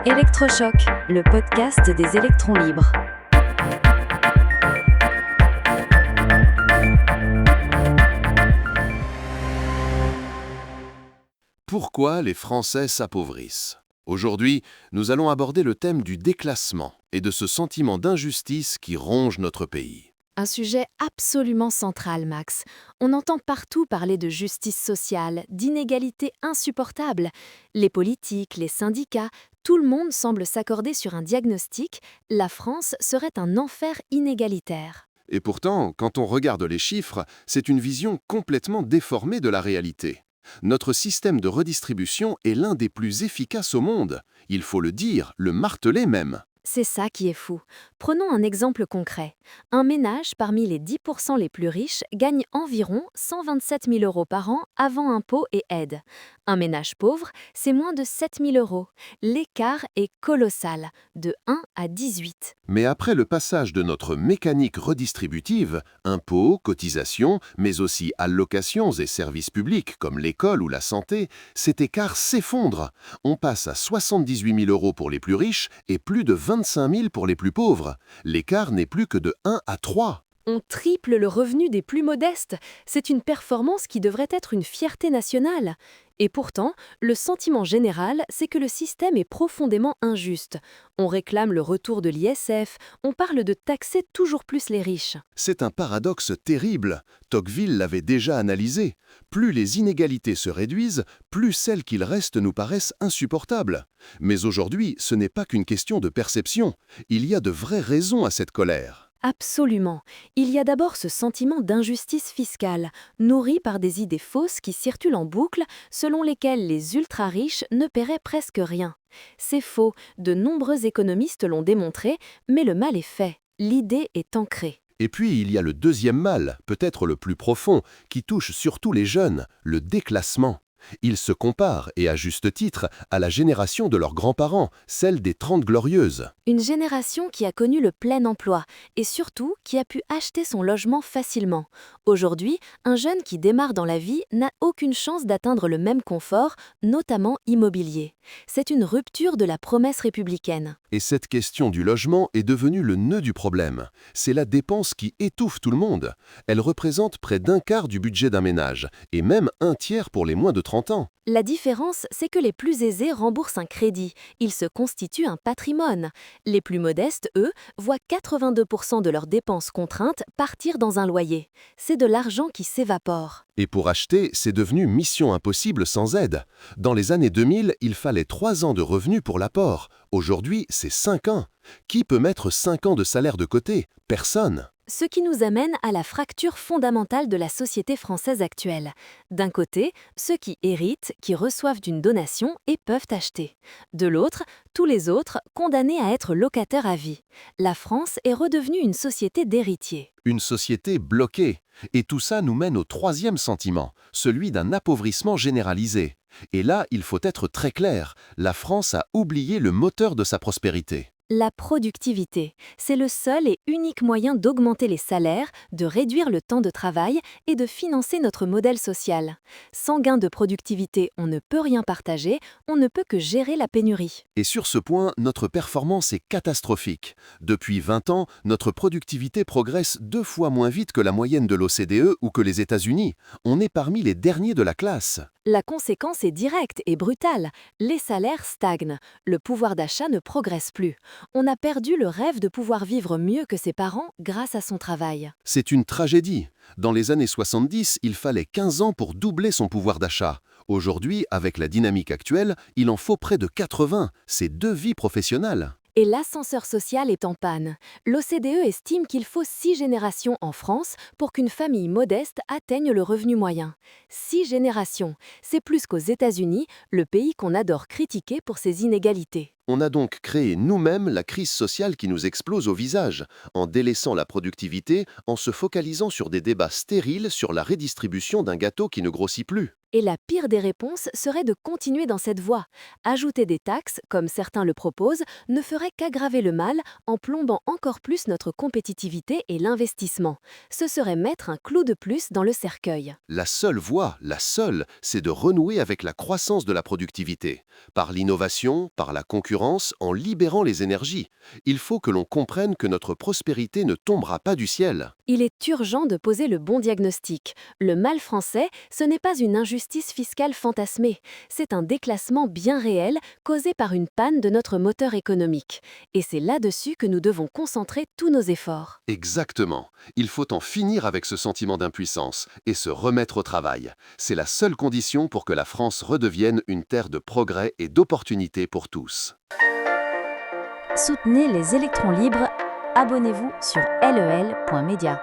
Électrochoc, le podcast des électrons libres. Pourquoi les Français s'appauvrissent? Aujourd'hui, nous allons aborder le thème du déclassement et de ce sentiment d'injustice qui ronge notre pays. Un sujet absolument central, Max. On entend partout parler de justice sociale, d'inégalités insupportables. Les politiques, les syndicats, tout le monde semble s'accorder sur un diagnostic. La France serait un enfer inégalitaire. Et pourtant, quand on regarde les chiffres, c'est une vision complètement déformée de la réalité. Notre système de redistribution est l'un des plus efficaces au monde. Il faut le dire, le marteler même. C'est ça qui est fou. Prenons un exemple concret. Un ménage parmi les 10% les plus riches gagne environ 127 000 € par an avant impôts et aides. Un ménage pauvre, c'est moins de 7 000 €. L'écart est colossal, de 1 à 18. Mais après le passage de notre mécanique redistributive, impôts, cotisations, mais aussi allocations et services publics comme l'école ou la santé, cet écart s'effondre. On passe à 78 000 € pour les plus riches et plus de 25 000 pour les plus pauvres. L'écart n'est plus que de 1 à 3. On triple le revenu des plus modestes. C'est une performance qui devrait être une fierté nationale. Et pourtant, le sentiment général, c'est que le système est profondément injuste. On réclame le retour de l'ISF, on parle de taxer toujours plus les riches. C'est un paradoxe terrible. Tocqueville l'avait déjà analysé. Plus les inégalités se réduisent, plus celles qu'il reste nous paraissent insupportables. Mais aujourd'hui, ce n'est pas qu'une question de perception. Il y a de vraies raisons à cette colère. Absolument. Il y a d'abord ce sentiment d'injustice fiscale, nourri par des idées fausses qui circulent en boucle, selon lesquelles les ultra-riches ne paieraient presque rien. C'est faux, de nombreux économistes l'ont démontré, mais le mal est fait. L'idée est ancrée. Et puis il y a le deuxième mal, peut-être le plus profond, qui touche surtout les jeunes, le déclassement. Ils se comparent, et à juste titre, à la génération de leurs grands-parents, celle des 30 Glorieuses. Une génération qui a connu le plein emploi et surtout qui a pu acheter son logement facilement. Aujourd'hui, un jeune qui démarre dans la vie n'a aucune chance d'atteindre le même confort, notamment immobilier. C'est une rupture de la promesse républicaine. Et cette question du logement est devenue le nœud du problème. C'est la dépense qui étouffe tout le monde. Elle représente près d'un quart du budget d'un ménage, et même un tiers pour les moins de 30 ans. La différence, c'est que les plus aisés remboursent un crédit. Ils se constituent un patrimoine. Les plus modestes, eux, voient 82% de leurs dépenses contraintes partir dans un loyer. C'est de l'argent qui s'évapore. Et pour acheter, c'est devenu mission impossible sans aide. Dans les années 2000, il fallait 3 ans de revenus pour l'apport. Aujourd'hui, c'est 5 ans. Qui peut mettre 5 ans de salaire de côté? Personne. Ce qui nous amène à la fracture fondamentale de la société française actuelle. D'un côté, ceux qui héritent, qui reçoivent d'une donation et peuvent acheter. De l'autre, tous les autres, condamnés à être locataires à vie. La France est redevenue une société d'héritiers. Une société bloquée. Et tout ça nous mène au troisième sentiment, celui d'un appauvrissement généralisé. Et là, il faut être très clair, la France a oublié le moteur de sa prospérité. La productivité, c'est le seul et unique moyen d'augmenter les salaires, de réduire le temps de travail et de financer notre modèle social. Sans gain de productivité, on ne peut rien partager, on ne peut que gérer la pénurie. Et sur ce point, notre performance est catastrophique. Depuis 20 ans, notre productivité progresse 2 fois moins vite que la moyenne de l'OCDE ou que les États-Unis. On est parmi les derniers de la classe. La conséquence est directe et brutale. Les salaires stagnent. Le pouvoir d'achat ne progresse plus. On a perdu le rêve de pouvoir vivre mieux que ses parents grâce à son travail. C'est une tragédie. Dans les années 70, il fallait 15 ans pour doubler son pouvoir d'achat. Aujourd'hui, avec la dynamique actuelle, il en faut près de 80. C'est 2 vies professionnelles. Et l'ascenseur social est en panne. L'OCDE estime qu'il faut 6 générations en France pour qu'une famille modeste atteigne le revenu moyen. 6 générations, c'est plus qu'aux États-Unis, le pays qu'on adore critiquer pour ses inégalités. On a donc créé nous-mêmes la crise sociale qui nous explose au visage, en délaissant la productivité, en se focalisant sur des débats stériles sur la redistribution d'un gâteau qui ne grossit plus. Et la pire des réponses serait de continuer dans cette voie. Ajouter des taxes, comme certains le proposent, ne ferait qu'aggraver le mal en plombant encore plus notre compétitivité et l'investissement. Ce serait mettre un clou de plus dans le cercueil. La seule voie, la seule, c'est de renouer avec la croissance de la productivité. Par l'innovation, par la concurrence, en libérant les énergies. Il faut que l'on comprenne que notre prospérité ne tombera pas du ciel. Il est urgent de poser le bon diagnostic. Le mal français, ce n'est pas une injustice fiscale fantasmée, c'est un déclassement bien réel causé par une panne de notre moteur économique. Et c'est là-dessus que nous devons concentrer tous nos efforts. Exactement. Il faut en finir avec ce sentiment d'impuissance et se remettre au travail. C'est la seule condition pour que la France redevienne une terre de progrès et d'opportunités pour tous. Soutenez les électrons libres. Abonnez-vous sur lel.media.